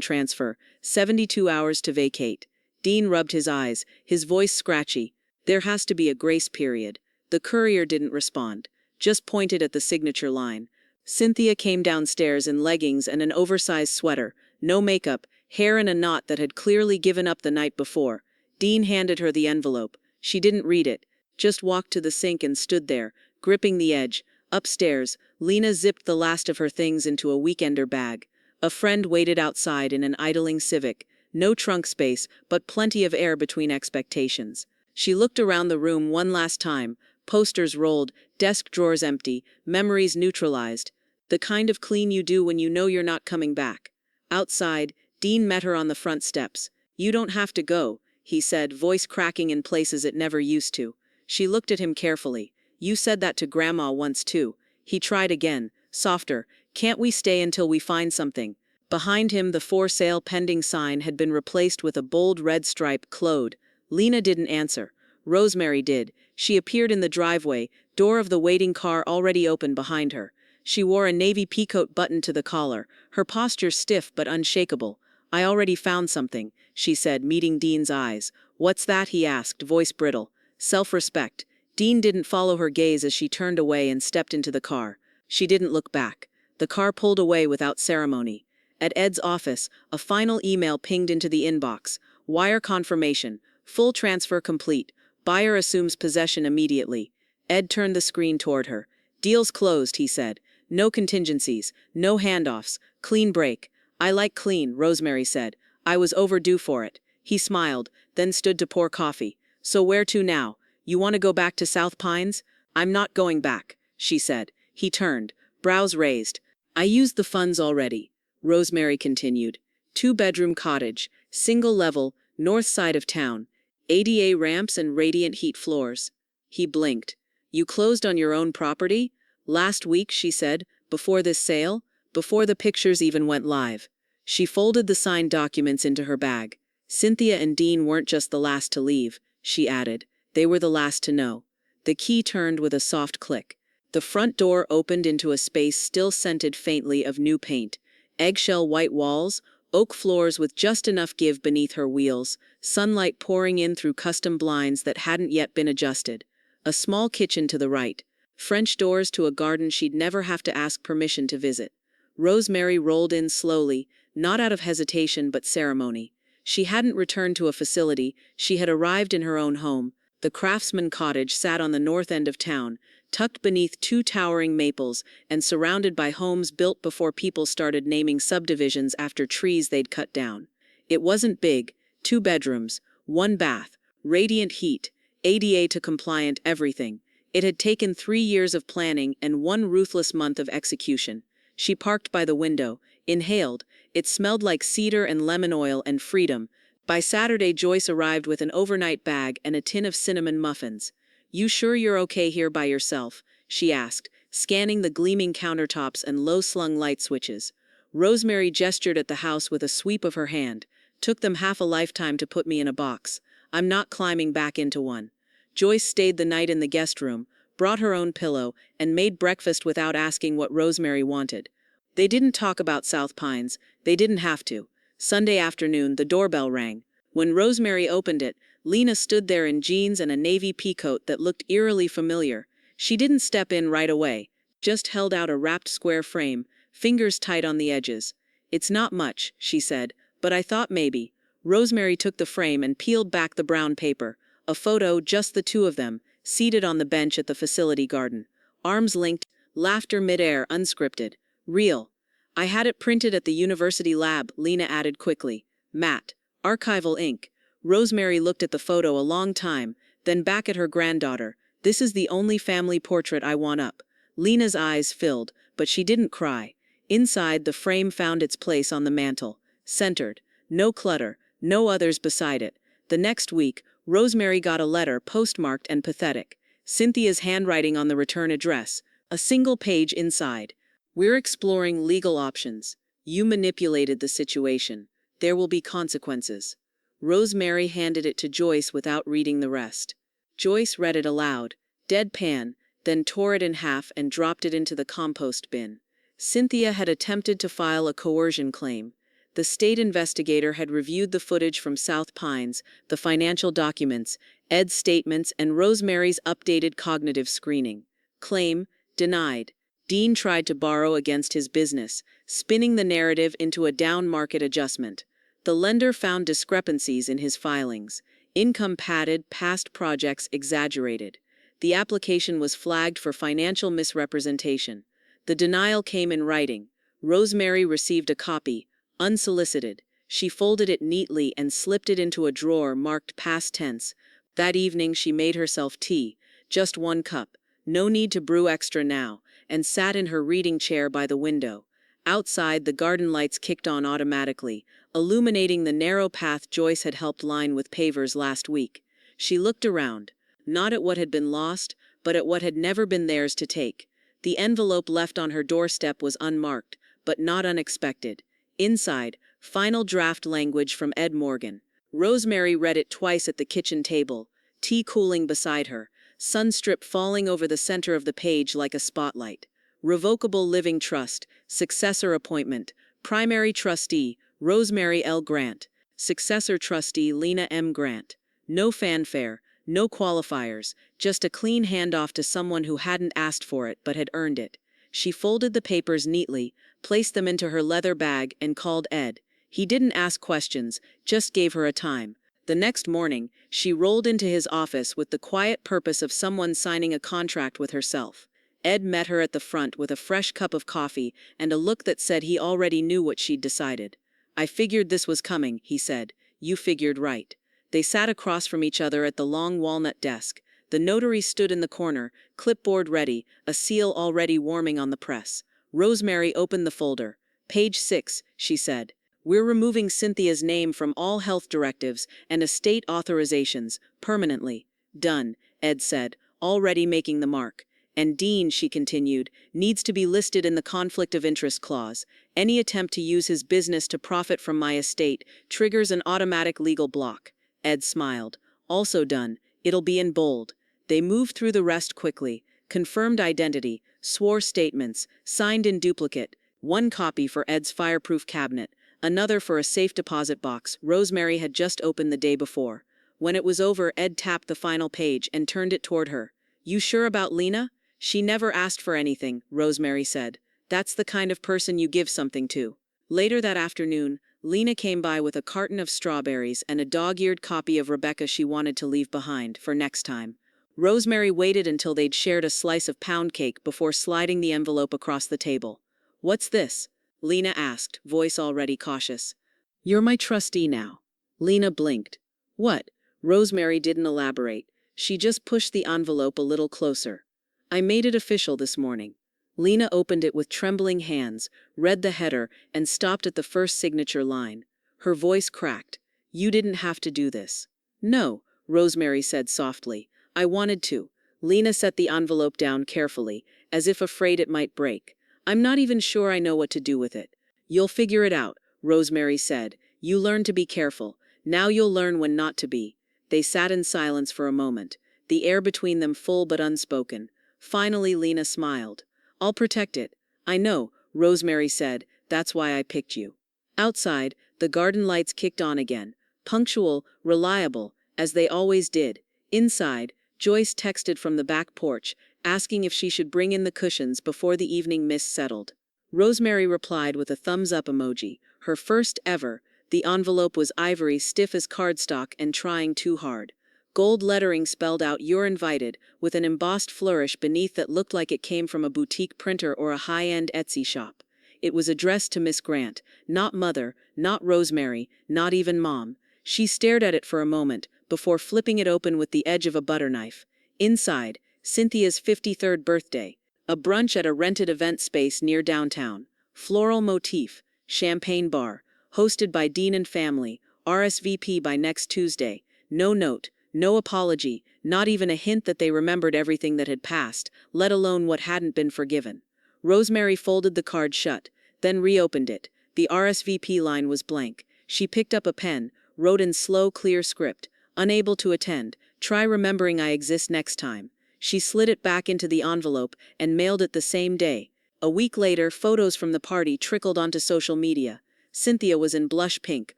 transfer, 72 hours to vacate. Dean rubbed his eyes, his voice scratchy. There has to be a grace period. The courier didn't respond, just pointed at the signature line. Cynthia came downstairs in leggings and an oversized sweater, no makeup, hair in a knot that had clearly given up the night before. Dean handed her the envelope. She didn't read it, just walked to the sink and stood there, gripping the edge. Upstairs, Lena zipped the last of her things into a weekender bag. A friend waited outside in an idling Civic. No trunk space, but plenty of air between expectations. She looked around the room one last time. Posters rolled, desk drawers empty, memories neutralized. The kind of clean you do when you know you're not coming back. Outside, Dean met her on the front steps. "You don't have to go," he said, voice cracking in places it never used to. She looked at him carefully. "You said that to Grandma once too." He tried again, softer. "Can't we stay until we find something?" Behind him, the for sale pending sign had been replaced with a bold red stripe, Claude. Lena didn't answer. Rosemary did. She appeared in the driveway, door of the waiting car already open behind her. She wore a navy peacoat buttoned to the collar, her posture stiff but unshakable. "I already found something," she said, meeting Dean's eyes. "What's that?" he asked, voice brittle. "Self-respect." Dean didn't follow her gaze as she turned away and stepped into the car. She didn't look back. The car pulled away without ceremony. At Ed's office, a final email pinged into the inbox. Wire confirmation. Full transfer complete. Buyer assumes possession immediately. Ed turned the screen toward her. "Deal's closed," he said. "No contingencies, no handoffs, clean break." "I like clean," Rosemary said. "I was overdue for it." He smiled, then stood to pour coffee. "So where to now? You want to go back to South Pines?" "I'm not going back," she said. He turned, brows raised. "I used the funds already," Rosemary continued. 2-bedroom cottage, single level, north side of town. ADA ramps and radiant heat floors. He blinked. "You closed on your own property?" "Last week," she said. "Before this sale? Before the pictures even went live." She folded the signed documents into her bag. "Cynthia and Dean weren't just the last to leave," she added. "They were the last to know." The key turned with a soft click. The front door opened into a space still scented faintly of new paint. Eggshell white walls, oak floors with just enough give beneath her wheels, sunlight pouring in through custom blinds that hadn't yet been adjusted. A small kitchen to the right. French doors to a garden she'd never have to ask permission to visit. Rosemary rolled in slowly, not out of hesitation but ceremony. She hadn't returned to a facility, she had arrived in her own home. The craftsman cottage sat on the north end of town, tucked beneath 2 towering maples and surrounded by homes built before people started naming subdivisions after trees they'd cut down. It wasn't big, 2 bedrooms, 1 bath, radiant heat, ADA to compliant everything. It had taken 3 years of planning and 1 ruthless month of execution. She parked by the window, inhaled. It smelled like cedar and lemon oil and freedom. By Saturday, Joyce arrived with an overnight bag and a tin of cinnamon muffins. "You sure you're okay here by yourself?" she asked, scanning the gleaming countertops and low-slung light switches. Rosemary gestured at the house with a sweep of her hand. "Took them half a lifetime to put me in a box. I'm not climbing back into one." Joyce stayed the night in the guest room, brought her own pillow, and made breakfast without asking what Rosemary wanted. They didn't talk about South Pines. They didn't have to. Sunday afternoon, the doorbell rang. When Rosemary opened it, Lena stood there in jeans and a navy peacoat that looked eerily familiar. She didn't step in right away, just held out a wrapped square frame, fingers tight on the edges. "It's not much," she said, "but I thought maybe." Rosemary took the frame and peeled back the brown paper. A photo, just the 2 of them, seated on the bench at the facility garden. Arms linked, laughter midair, unscripted. "Real. I had it printed at the university lab," Lena added quickly. "Matte. Archival ink." Rosemary looked at the photo a long time, then back at her granddaughter. "This is the only family portrait I want up." Lena's eyes filled, but she didn't cry. Inside, the frame found its place on the mantel, centered. No clutter, no others beside it. The next week, Rosemary got a letter postmarked and pathetic. Cynthia's handwriting on the return address. A single page inside. "We're exploring legal options. You manipulated the situation. There will be consequences." Rosemary handed it to Joyce without reading the rest. Joyce read it aloud, deadpan, then tore it in half and dropped it into the compost bin. Cynthia had attempted to file a coercion claim. The state investigator had reviewed the footage from South Pines, the financial documents, Ed's statements, and Rosemary's updated cognitive screening. Claim denied. Dean tried to borrow against his business, spinning the narrative into a down-market adjustment. The lender found discrepancies in his filings. Income padded, past projects exaggerated. The application was flagged for financial misrepresentation. The denial came in writing. Rosemary received a copy, unsolicited. She folded it neatly and slipped it into a drawer marked past tense. That evening she made herself tea, just 1 cup, no need to brew extra now, and sat in her reading chair by the window. Outside, the garden lights kicked on automatically, illuminating the narrow path Joyce had helped line with pavers last week. She looked around, not at what had been lost, but at what had never been theirs to take. The envelope left on her doorstep was unmarked, but not unexpected. Inside, final draft language from Ed Morgan. Rosemary read it twice at the kitchen table, tea cooling beside her, sunstrip falling over the center of the page like a spotlight. Revocable living trust, successor appointment, primary trustee, Rosemary L. Grant, successor trustee, Lena M. Grant. No fanfare, no qualifiers, just a clean handoff to someone who hadn't asked for it but had earned it. She folded the papers neatly, placed them into her leather bag, and called Ed. He didn't ask questions, just gave her a time. The next morning, she rolled into his office with the quiet purpose of someone signing a contract with herself. Ed met her at the front with a fresh cup of coffee and a look that said he already knew what she'd decided. "I figured this was coming," he said. "You figured right." They sat across from each other at the long walnut desk. The notary stood in the corner, clipboard ready, a seal already warming on the press. Rosemary opened the folder. "Page 6, she said. "We're removing Cynthia's name from all health directives and estate authorizations, permanently." "Done," Ed said, already making the mark. "And Dean," she continued, "needs to be listed in the conflict of interest clause. Any attempt to use his business to profit from my estate triggers an automatic legal block." Ed smiled. "Also done. It'll be in bold." They moved through the rest quickly, confirmed identity, swore statements, signed in duplicate, 1 copy for Ed's fireproof cabinet, another for a safe deposit box Rosemary had just opened the day before. When it was over, Ed tapped the final page and turned it toward her. "You sure about Lena?" "She never asked for anything," Rosemary said. "That's the kind of person you give something to." Later that afternoon, Lena came by with a carton of strawberries and a dog-eared copy of Rebecca she wanted to leave behind, for next time. Rosemary waited until they'd shared a slice of pound cake before sliding the envelope across the table. "What's this?" Lena asked, voice already cautious. "You're my trustee now." Lena blinked. "What?" Rosemary didn't elaborate. She just pushed the envelope a little closer. "I made it official this morning." Lena opened it with trembling hands, read the header, and stopped at the first signature line. Her voice cracked. "You didn't have to do this." "No," Rosemary said softly. "I wanted to." Lena set the envelope down carefully, as if afraid it might break. "I'm not even sure I know what to do with it." "You'll figure it out," Rosemary said. "You learn to be careful. Now you'll learn when not to be." They sat in silence for a moment, the air between them full but unspoken. Finally, Lena smiled. "I'll protect it." "I know," Rosemary said. "That's why I picked you." Outside, the garden lights kicked on again. Punctual, reliable, as they always did. Inside, Joyce texted from the back porch, asking if she should bring in the cushions before the evening mist settled. Rosemary replied with a thumbs-up emoji, her first ever. The envelope was ivory, stiff as cardstock and trying too hard. Gold lettering spelled out "You're invited," with an embossed flourish beneath that looked like it came from a boutique printer or a high-end Etsy shop. It was addressed to Miss Grant, not Mother, not Rosemary, not even Mom. She stared at it for a moment, before flipping it open with the edge of a butter knife. Inside, Cynthia's 53rd birthday. A brunch at a rented event space near downtown. Floral motif, champagne bar, hosted by Dean and family, RSVP by next Tuesday. No note, no apology, not even a hint that they remembered everything that had passed, let alone what hadn't been forgiven. Rosemary folded the card shut, then reopened it. The RSVP line was blank. She picked up a pen, wrote in slow, clear script, "Unable to attend. Try remembering I exist next time." She slid it back into the envelope and mailed it the same day. A week later, photos from the party trickled onto social media. Cynthia was in blush pink,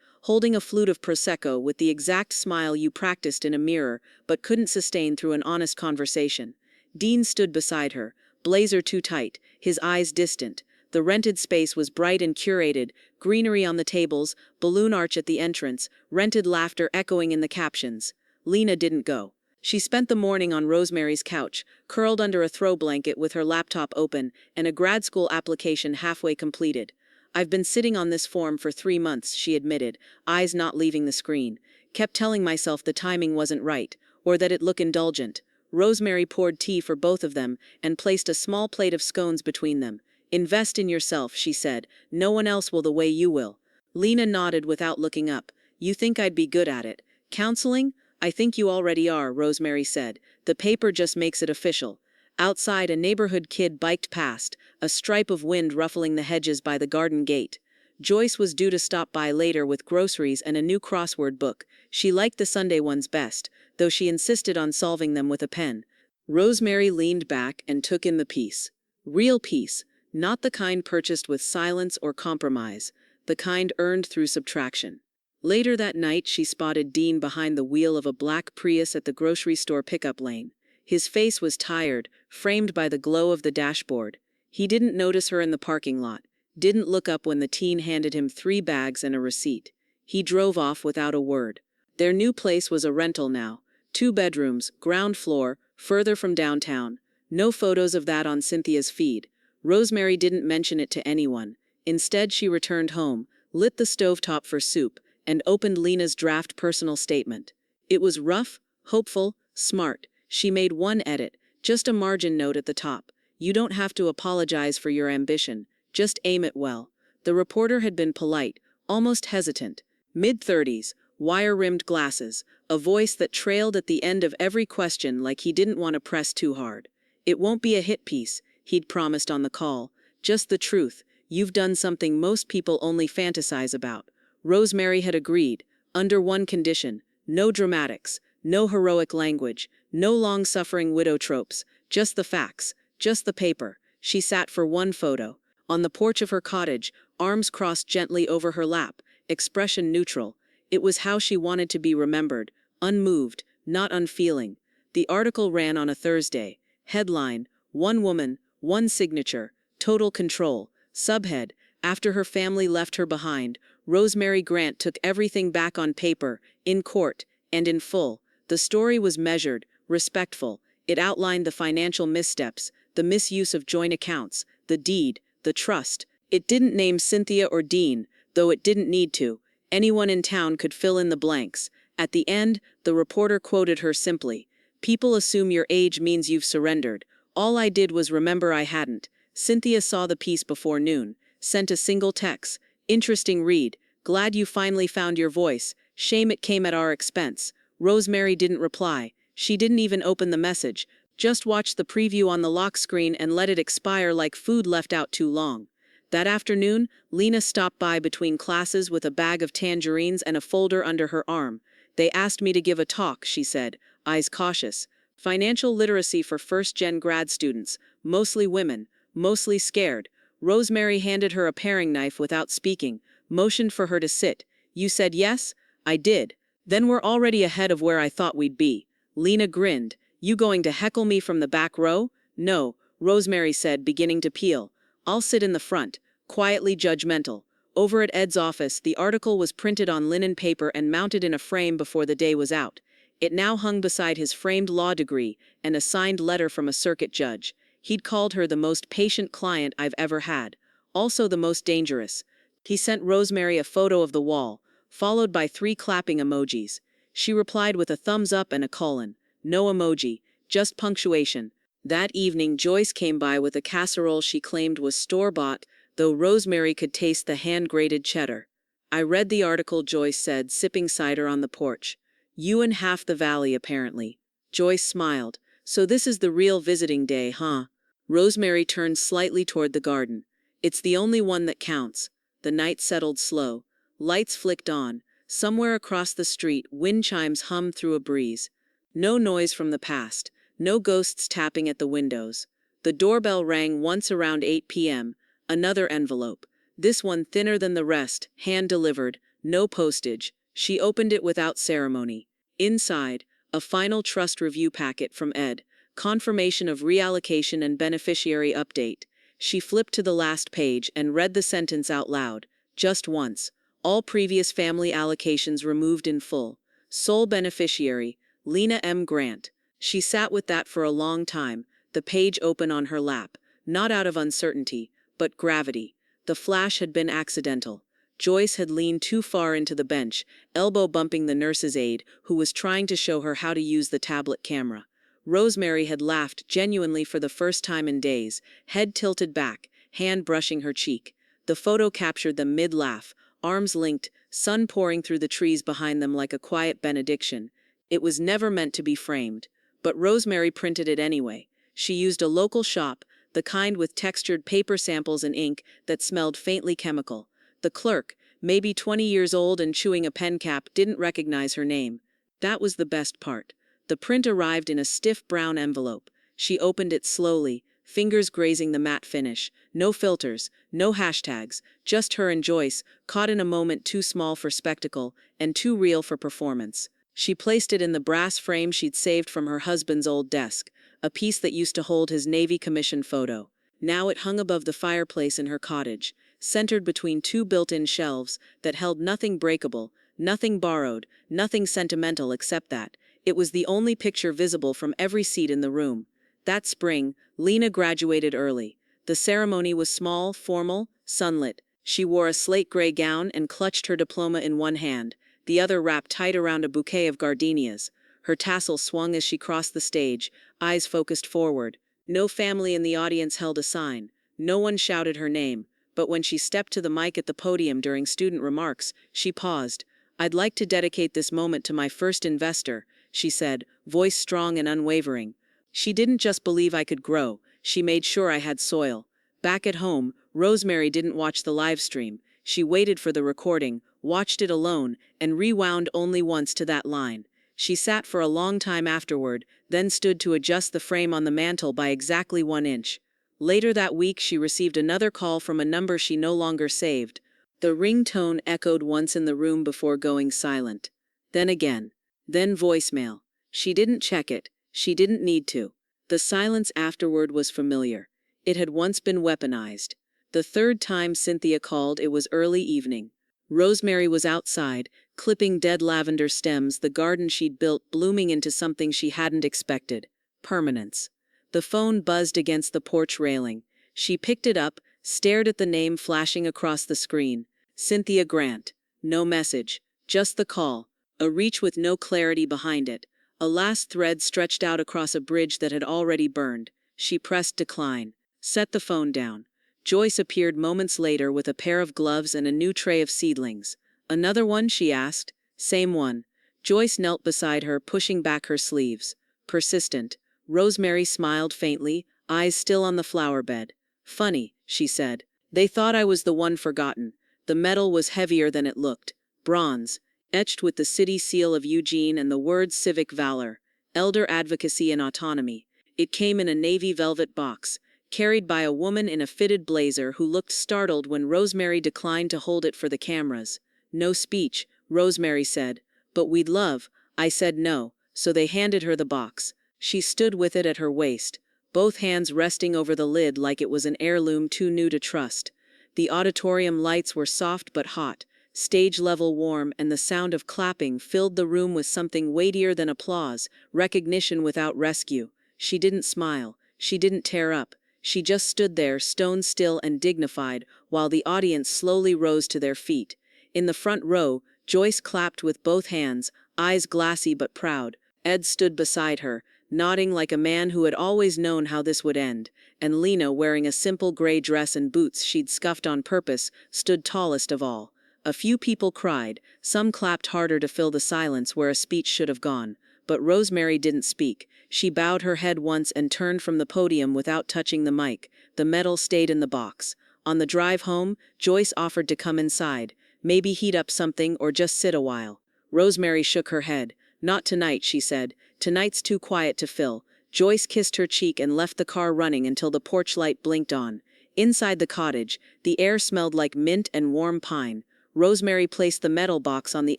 holding a flute of Prosecco with the exact smile you practiced in a mirror but couldn't sustain through an honest conversation. Dean stood beside her, blazer too tight, his eyes distant. The rented space was bright and curated, greenery on the tables, balloon arch at the entrance, rented laughter echoing in the captions. Lena didn't go. She spent the morning on Rosemary's couch, curled under a throw blanket with her laptop open and a grad school application halfway completed. "I've been sitting on this form for 3 months," she admitted, eyes not leaving the screen. "Kept telling myself the timing wasn't right, or that it looked indulgent." Rosemary poured tea for both of them and placed a small plate of scones between them. "Invest in yourself," she said. "No one else will the way you will." Lena nodded without looking up. "You think I'd be good at it? Counseling? I think you already are," Rosemary said. "The paper just makes it official." Outside, a neighborhood kid biked past, a stripe of wind ruffling the hedges by the garden gate. Joyce was due to stop by later with groceries and a new crossword book. She liked the Sunday ones best, though she insisted on solving them with a pen. Rosemary leaned back and took in the peace. Real peace, not the kind purchased with silence or compromise, the kind earned through subtraction. Later that night, she spotted Dean behind the wheel of a black Prius at the grocery store pickup lane. His face was tired, framed by the glow of the dashboard. He didn't notice her in the parking lot, didn't look up when the teen handed him 3 bags and a receipt. He drove off without a word. Their new place was a rental now. 2 bedrooms, ground floor, further from downtown. No photos of that on Cynthia's feed. Rosemary didn't mention it to anyone. Instead, she returned home, lit the stovetop for soup, and opened Lena's draft personal statement. It was rough, hopeful, smart. She made one edit, just a margin note at the top. "You don't have to apologize for your ambition. Just aim it well." The reporter had been polite, almost hesitant. Mid-30s, wire-rimmed glasses, a voice that trailed at the end of every question like he didn't want to press too hard. "It won't be a hit piece," he'd promised on the call. "Just the truth. You've done something most people only fantasize about." Rosemary had agreed, under one condition: no dramatics, no heroic language, no long-suffering widow tropes, just the facts, just the paper. She sat for one photo. On the porch of her cottage, arms crossed gently over her lap, expression neutral. It was how she wanted to be remembered, unmoved, not unfeeling. The article ran on a Thursday. Headline: "One woman, one signature, total control." Subhead: "After her family left her behind, Rosemary Grant took everything back on paper, in court, and in full." The story was measured, respectful. It outlined the financial missteps, the misuse of joint accounts, the deed, the trust. It didn't name Cynthia or Dean, though it didn't need to. Anyone in town could fill in the blanks. At the end, the reporter quoted her simply: "People assume your age means you've surrendered. All I did was remember I hadn't." Cynthia saw the piece before noon, sent a single text: "Interesting read. Glad you finally found your voice. Shame it came at our expense." Rosemary didn't reply. She didn't even open the message, just watched the preview on the lock screen and let it expire like food left out too long. That afternoon, Lena stopped by between classes with a bag of tangerines and a folder under her arm. "They asked me to give a talk," she said, eyes cautious. "Financial literacy for first-gen grad students, mostly women, mostly scared." Rosemary handed her a paring knife without speaking, motioned for her to sit. "You said yes?" "I did." "Then we're already ahead of where I thought we'd be." Lena grinned. "You going to heckle me from the back row?" "No," Rosemary said, beginning to peel. "I'll sit in the front." Quietly judgmental. Over at Ed's office, the article was printed on linen paper and mounted in a frame before the day was out. It now hung beside his framed law degree and a signed letter from a circuit judge. He'd called her the most patient client I've ever had. Also the most dangerous. He sent Rosemary a photo of the wall, followed by 3 clapping emojis. She replied with a thumbs up and a colon. No emoji, just punctuation. That evening, Joyce came by with a casserole she claimed was store-bought, though Rosemary could taste the hand-grated cheddar. I read the article, Joyce said, sipping cider on the porch. You and half the valley, apparently. Joyce smiled. So this is the real visiting day, huh? Rosemary turned slightly toward the garden. It's the only one that counts. The night settled slow. Lights flicked on. Somewhere across the street, wind chimes hummed through a breeze. No noise from the past. No ghosts tapping at the windows. The doorbell rang once around 8 p.m. Another envelope. This one thinner than the rest, hand-delivered, no postage. She opened it without ceremony. Inside, a final trust review packet from Ed, confirmation of reallocation and beneficiary update. She flipped to the last page and read the sentence out loud, just once. All previous family allocations removed in full. Sole beneficiary, Lena M. Grant. She sat with that for a long time, the page open on her lap, not out of uncertainty, but gravity. The flash had been accidental. Joyce had leaned too far into the bench, elbow bumping the nurse's aide, who was trying to show her how to use the tablet camera. Rosemary had laughed genuinely for the first time in days, head tilted back, hand brushing her cheek. The photo captured them mid-laugh, arms linked, sun pouring through the trees behind them like a quiet benediction. It was never meant to be framed. But Rosemary printed it anyway. She used a local shop, the kind with textured paper samples and ink that smelled faintly chemical. The clerk, maybe 20 years old and chewing a pen cap, didn't recognize her name. That was the best part. The print arrived in a stiff brown envelope. She opened it slowly, fingers grazing the matte finish. No filters, no hashtags, just her and Joyce, caught in a moment too small for spectacle and too real for performance. She placed it in the brass frame she'd saved from her husband's old desk, a piece that used to hold his Navy commission photo. Now it hung above the fireplace in her cottage, centered between two built-in shelves that held nothing breakable, nothing borrowed, nothing sentimental except that it was the only picture visible from every seat in the room. That spring, Lena graduated early. The ceremony was small, formal, sunlit. She wore a slate gray gown and clutched her diploma in one hand, the other wrapped tight around a bouquet of gardenias. Her tassel swung as she crossed the stage, eyes focused forward. No family in the audience held a sign. No one shouted her name. But when she stepped to the mic at the podium during student remarks, she paused. "I'd like to dedicate this moment to my first investor," she said, voice strong and unwavering. She didn't just believe I could grow, she made sure I had soil. Back at home, Rosemary didn't watch the live stream. She waited for the recording, watched it alone, and rewound only once to that line. She sat for a long time afterward, then stood to adjust the frame on the mantel by exactly 1 inch. Later that week she received another call from a number she no longer saved. The ringtone echoed once in the room before going silent. Then again. Then voicemail. She didn't check it. She didn't need to. The silence afterward was familiar. It had once been weaponized. The third time Cynthia called, it was early evening. Rosemary was outside, clipping dead lavender stems, the garden she'd built blooming into something she hadn't expected. Permanence. The phone buzzed against the porch railing. She picked it up, stared at the name flashing across the screen. Cynthia Grant. No message. Just the call. A reach with no clarity behind it. A last thread stretched out across a bridge that had already burned. She pressed decline. Set the phone down. Joyce appeared moments later with a pair of gloves and a new tray of seedlings. "Another one?" she asked. "Same one." Joyce knelt beside her, pushing back her sleeves. Persistent. Rosemary smiled faintly, eyes still on the flower bed. "Funny," she said. "They thought I was the one forgotten." The metal was heavier than it looked. Bronze, etched with the city seal of Eugene and the words civic valor, elder advocacy and autonomy. It came in a navy velvet box, carried by a woman in a fitted blazer who looked startled when Rosemary declined to hold it for the cameras. "No speech," Rosemary said. "But we'd love." I said no, so they handed her the box. She stood with it at her waist, both hands resting over the lid like it was an heirloom too new to trust. The auditorium lights were soft but hot, stage-level warm, and the sound of clapping filled the room with something weightier than applause, recognition without rescue. She didn't smile. She didn't tear up. She just stood there, stone still and dignified, while the audience slowly rose to their feet. In the front row, Joyce clapped with both hands, eyes glassy but proud. Ed stood beside her, nodding like a man who had always known how this would end, and Lena, wearing a simple gray dress and boots she'd scuffed on purpose, stood tallest of all. A few people cried, some clapped harder to fill the silence where a speech should have gone. But Rosemary didn't speak. She bowed her head once and turned from the podium without touching the mic. The medal stayed in the box. On the drive home, Joyce offered to come inside, maybe heat up something or just sit a while. Rosemary shook her head. "Not tonight," she said. "Tonight's too quiet to fill." Joyce kissed her cheek and left the car running until the porch light blinked on. Inside the cottage, the air smelled like mint and warm pine. Rosemary placed the metal box on the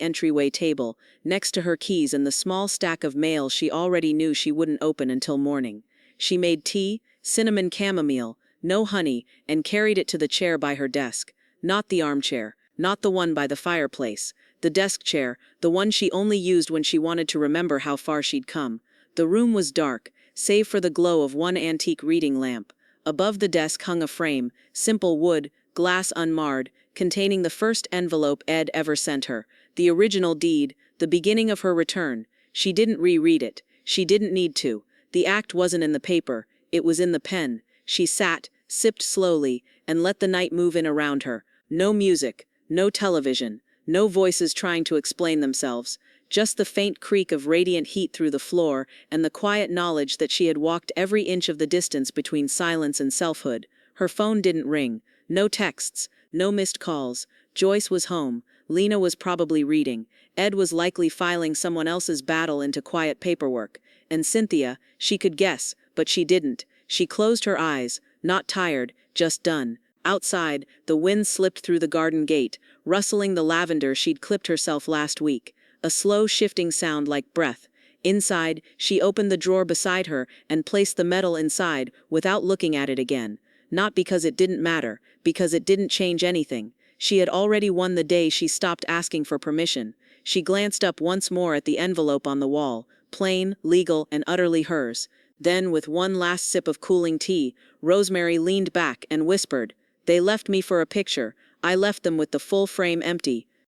entryway table, next to her keys and the small stack of mail she already knew she wouldn't open until morning. She made tea, cinnamon chamomile, no honey, and carried it to the chair by her desk. Not the armchair, not the one by the fireplace. The desk chair, the one she only used when she wanted to remember how far she'd come. The room was dark, save for the glow of one antique reading lamp. Above the desk hung a frame, simple wood, glass unmarred, containing the first envelope Ed ever sent her, the original deed, the beginning of her return. She didn't reread it. She didn't need to. The act wasn't in the paper, it was in the pen. She sat, sipped slowly, and let the night move in around her. No music, no television, no voices trying to explain themselves, just the faint creak of radiant heat through the floor and the quiet knowledge that she had walked every inch of the distance between silence and selfhood. Her phone didn't ring. No texts, no missed calls. Joyce was home. Lena was probably reading. Ed was likely filing someone else's battle into quiet paperwork. And Cynthia, she could guess, but she didn't. She closed her eyes, not tired, just done. Outside, the wind slipped through the garden gate, rustling the lavender she'd clipped herself last week. A slow shifting sound like breath. Inside, she opened the drawer beside her and placed the medal inside without looking at it again. Not because it didn't matter, because it didn't change anything. She had already won the day she stopped asking for permission. She glanced up once more at the envelope on the wall, plain, legal, and utterly hers. Then, with one last sip of cooling tea, Rosemary leaned back and whispered, "They left me for a picture. I left them with the full frame empty.